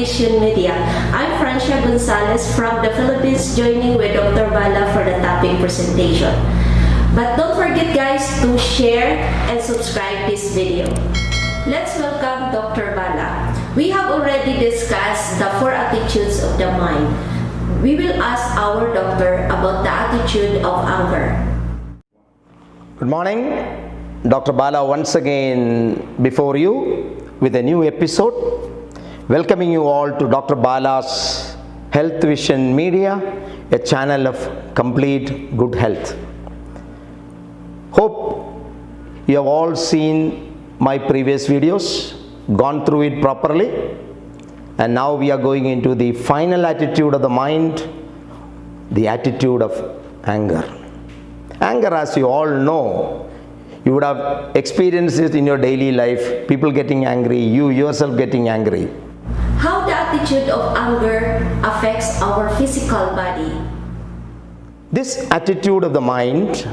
Vision Media. I'm Francia Gonzalez from the Philippines, joining with Dr. Bala for the topic presentation. But don't forget guys to share and subscribe this video. Let's welcome Dr. Bala. We have already discussed the 4 attitudes of the mind. We will ask our doctor about the attitude of anger. Good morning, Dr. Bala once again before you with a new episode. Welcoming you all to Dr. Bala's Health Vision Media, a channel of complete good health. Hope you have all seen my previous videos, gone through it properly, and now we are going into the final attitude of the mind, the attitude of anger. Anger, as you all know, you would have experienced it in your daily life, people getting angry, you yourself getting angry. How the attitude of anger affects our physical body? This attitude of the mind,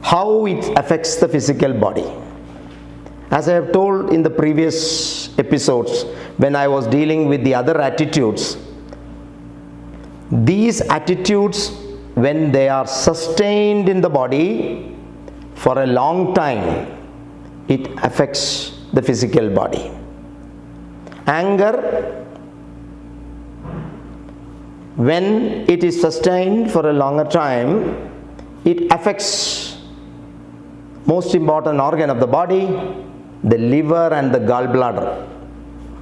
how it affects the physical body. As I have told in the previous episodes, when I was dealing with the other attitudes, these attitudes, when they are sustained in the body for a long time, it affects the physical body. Anger, when it is sustained for a longer time, it affects most important organ of the body, the liver and the gallbladder.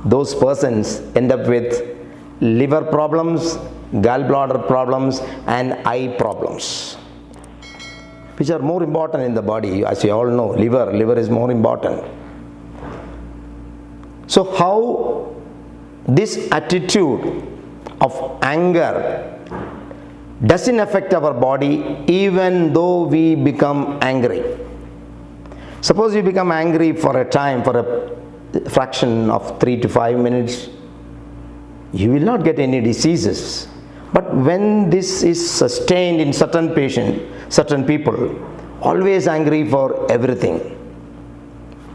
Those persons end up with liver problems, gallbladder problems and eye problems, which are more important in the body. As you all know, liver is more important. So how this attitude of anger doesn't affect our body even though we become angry. Suppose you become angry for a time, for a fraction of 3 to 5 minutes, you will not get any diseases. But when this is sustained in certain people, always angry for everything.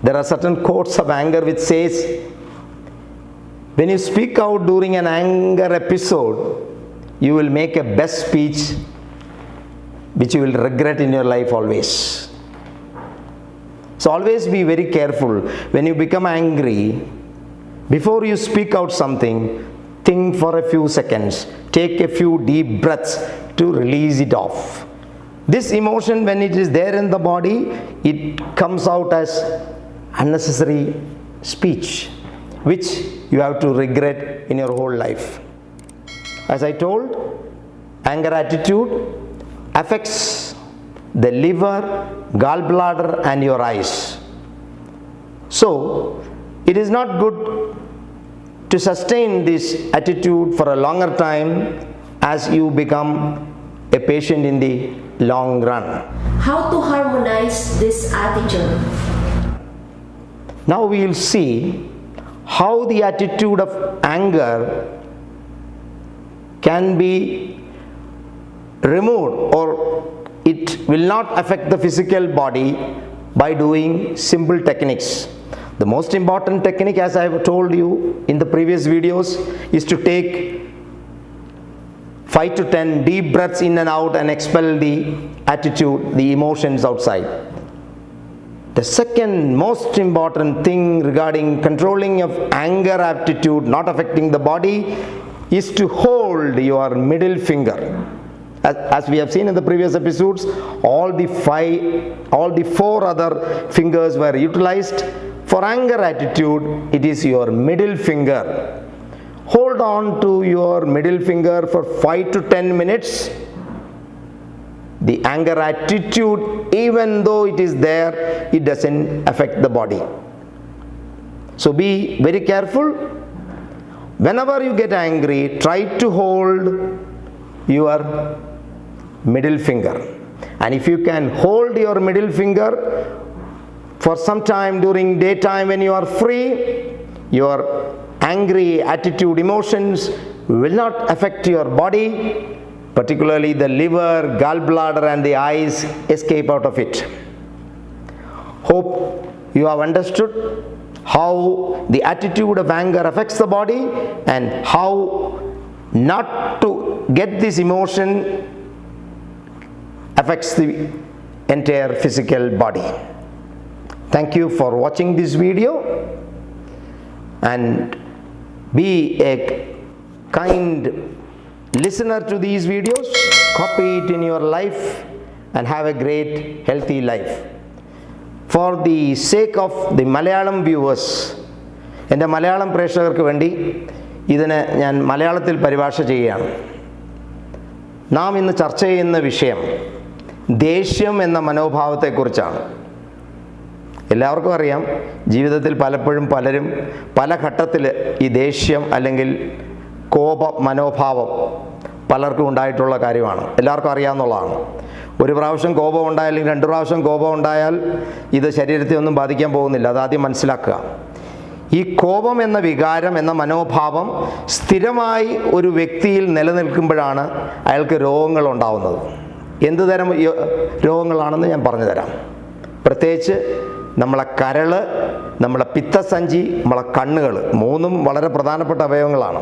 There are certain quotes of anger which says, when you speak out during an anger episode, you will make a best speech which you will regret in your life always. So always be very careful. When you become angry, before you speak out something, think for a few seconds. Take a few deep breaths to release it off. This emotion, when it is there in the body, it comes out as unnecessary speech, which you have to regret in your whole life. As I told, anger attitude affects the liver, gallbladder and your eyes. So it is not good to sustain this attitude for a longer time as you become a patient in the long run. How to harmonize this attitude? Now we will see how the attitude of anger can be removed, or it will not affect the physical body by doing simple techniques. The most important technique, as I have told you in the previous videos, is to take 5 to 10 deep breaths in and out and expel the attitude, the emotions outside. The second most important thing regarding controlling of anger attitude not affecting the body is to hold your middle finger. As we have seen in the previous episodes, all the 4 other fingers were utilized. For anger attitude, it is your middle finger. Hold on to your middle finger for 5 to 10 minutes. The anger attitude, even though it is there, it doesn't affect the body. So be very careful. Whenever you get angry, try to hold your middle finger. And if you can hold your middle finger for some time during daytime when you are free, your angry attitude, emotions will not affect your body, particularly the liver, gallbladder and the eyes escape out of it. Hope you have understood how the attitude of anger affects the body and how not to get this emotion affects the entire physical body. Thank you for watching this video, and be a kind listener to these videos, copy it in your life and have a great healthy life. For the sake of the Malayalam viewers, എൻ്റെ മലയാളം പ്രേക്ഷകർക്ക് വേണ്ടി ഇതിനെ ഞാൻ മലയാളത്തിൽ പരിഭാഷ ചെയ്യുകയാണ്. നാം ഇന്ന് ചർച്ച ചെയ്യുന്ന വിഷയം ദേഷ്യം എന്ന മനോഭാവത്തെക്കുറിച്ചാണ്. എല്ലാവർക്കും അറിയാം, ജീവിതത്തിൽ പലപ്പോഴും പലരും പല ഘട്ടത്തിൽ ഈ ദേഷ്യം അല്ലെങ്കിൽ കോപ മനോഭാവം പലർക്കും ഉണ്ടായിട്ടുള്ള കാര്യമാണ്. എല്ലാവർക്കും അറിയാവുന്നതാണ്. ഒരു പ്രാവശ്യം കോപം ഉണ്ടായാൽ അല്ലെങ്കിൽ 2 പ്രാവശ്യം കോപം ഉണ്ടായാൽ ഇത് ശരീരത്തെ ഒന്നും ബാധിക്കാൻ പോകുന്നില്ല. അതാദ്യം മനസ്സിലാക്കുക. ഈ കോപം എന്ന വികാരം എന്ന മനോഭാവം സ്ഥിരമായി ഒരു വ്യക്തിയിൽ നിലനിൽക്കുമ്പോഴാണ് അയാൾക്ക് രോഗങ്ങൾ ഉണ്ടാവുന്നത്. എന്ത് തരം രോഗങ്ങളാണെന്ന് ഞാൻ പറഞ്ഞു തരാം. പ്രത്യേകിച്ച് നമ്മളെ കരള്, നമ്മളെ പിത്തസഞ്ചി, നമ്മളെ കണ്ണുകൾ, 3ഉം വളരെ പ്രധാനപ്പെട്ട അവയവങ്ങളാണ്.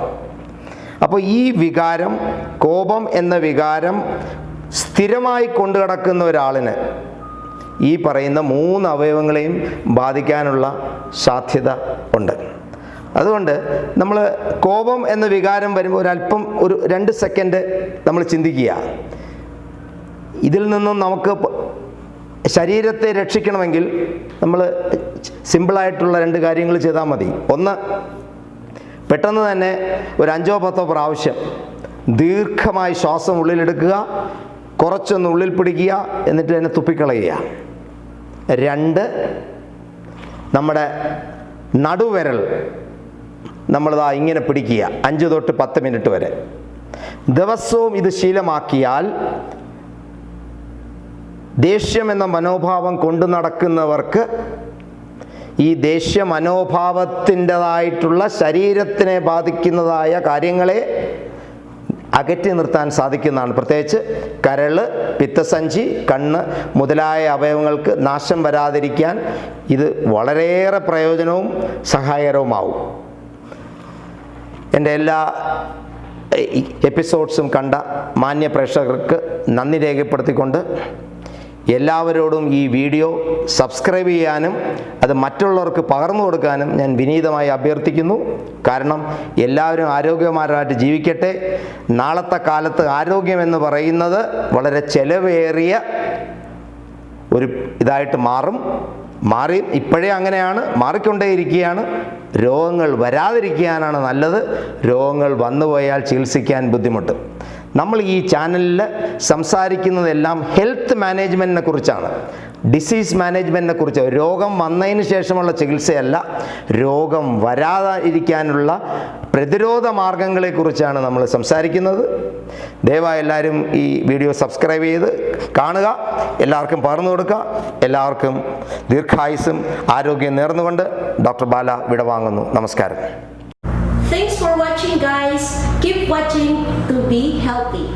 അപ്പോൾ ഈ വികാരം, കോപം എന്ന വികാരം സ്ഥിരമായി കൊണ്ടു കിടക്കുന്ന ഒരാളിന് ഈ പറയുന്ന 3 അവയവങ്ങളെയും ബാധിക്കാനുള്ള സാധ്യത ഉണ്ട്. അതുകൊണ്ട് നമ്മൾ കോപം എന്ന വികാരം വരുമ്പോൾ ഒരല്പം ഒരു 2 സെക്കൻഡ് നമ്മൾ ചിന്തിക്കുക. ഇതിൽ നിന്നും നമുക്ക് ശരീരത്തെ രക്ഷിക്കണമെങ്കിൽ നമ്മൾ സിമ്പിളായിട്ടുള്ള 2 കാര്യങ്ങൾ ചെയ്താൽ മതി. ഒന്ന്, പെട്ടെന്ന് തന്നെ ഒരു 5-10 പ്രാവശ്യം ദീർഘമായി ശ്വാസം ഉള്ളിലെടുക്കുക, കുറച്ചൊന്ന് ഉള്ളിൽ പിടിക്കുക, എന്നിട്ട് തന്നെ തുപ്പിക്കളയുക. 2, നമ്മുടെ നടുവിരൽ നമ്മളിതാ ഇങ്ങനെ പിടിക്കുക 5 തൊട്ട് 10 മിനിറ്റ് വരെ. ദിവസവും ഇത് ശീലമാക്കിയാൽ ദേഷ്യം എന്ന മനോഭാവം കൊണ്ടു നടക്കുന്നവർക്ക് ഈ ദേഷ്യ മനോഭാവത്തിൻ്റെതായിട്ടുള്ള ശരീരത്തിനെ ബാധിക്കുന്നതായ കാര്യങ്ങളെ അകറ്റി നിർത്താൻ സാധിക്കുന്നതാണ്. പ്രത്യേകിച്ച് കരള്, പിത്തസഞ്ചി, കണ്ണ് മുതലായ അവയവങ്ങൾക്ക് നാശം വരാതിരിക്കാൻ ഇത് വളരെയേറെ പ്രയോജനവും സഹായകരവുമാവും. എൻ്റെ എല്ലാ എപ്പിസോഡ്സും കണ്ട മാന്യ പ്രേക്ഷകർക്ക് നന്ദി രേഖപ്പെടുത്തിക്കൊണ്ട് എല്ലാവരോടും ഈ വീഡിയോ സബ്സ്ക്രൈബ് ചെയ്യാനും അത് മറ്റുള്ളവർക്ക് പകർന്നു കൊടുക്കാനും ഞാൻ വിനീതമായി അഭ്യർത്ഥിക്കുന്നു. കാരണം എല്ലാവരും ആരോഗ്യവാന്മാരായിട്ട് ജീവിക്കട്ടെ. നാളത്തെ കാലത്ത് ആരോഗ്യമെന്ന് പറയുന്നത് വളരെ ചെലവേറിയ ഒരു ഇതായിട്ട് മാറി ഇപ്പോഴേ അങ്ങനെയാണ്, മാറിക്കൊണ്ടേയിരിക്കുകയാണ്. രോഗങ്ങൾ വരാതിരിക്കാനാണ് നല്ലത്. രോഗങ്ങൾ വന്നുപോയാൽ ചികിത്സിക്കാൻ ബുദ്ധിമുട്ട്. നമ്മൾ ഈ ചാനലിൽ സംസാരിക്കുന്നതെല്ലാം ഹെൽത്ത് മാനേജ്മെൻറ്റിനെ കുറിച്ചാണ്, ഡിസീസ് മാനേജ്മെൻറ്റിനെ കുറിച്ച്. രോഗം വന്നതിന് ശേഷമുള്ള ചികിത്സയല്ല, രോഗം വരാതിരിക്കാനുള്ള പ്രതിരോധ മാർഗങ്ങളെക്കുറിച്ചാണ് നമ്മൾ സംസാരിക്കുന്നത്. ദയവായി എല്ലാവരും ഈ വീഡിയോ സബ്സ്ക്രൈബ് ചെയ്ത് കാണുക, എല്ലാവർക്കും പകർന്നു കൊടുക്കുക. എല്ലാവർക്കും ദീർഘായുസ്സും ആരോഗ്യം നേർന്നുകൊണ്ട് ഡോക്ടർ ബാല വിടവാങ്ങുന്നു. നമസ്കാരം. Thanks for watching, guys. Keep watching to be healthy.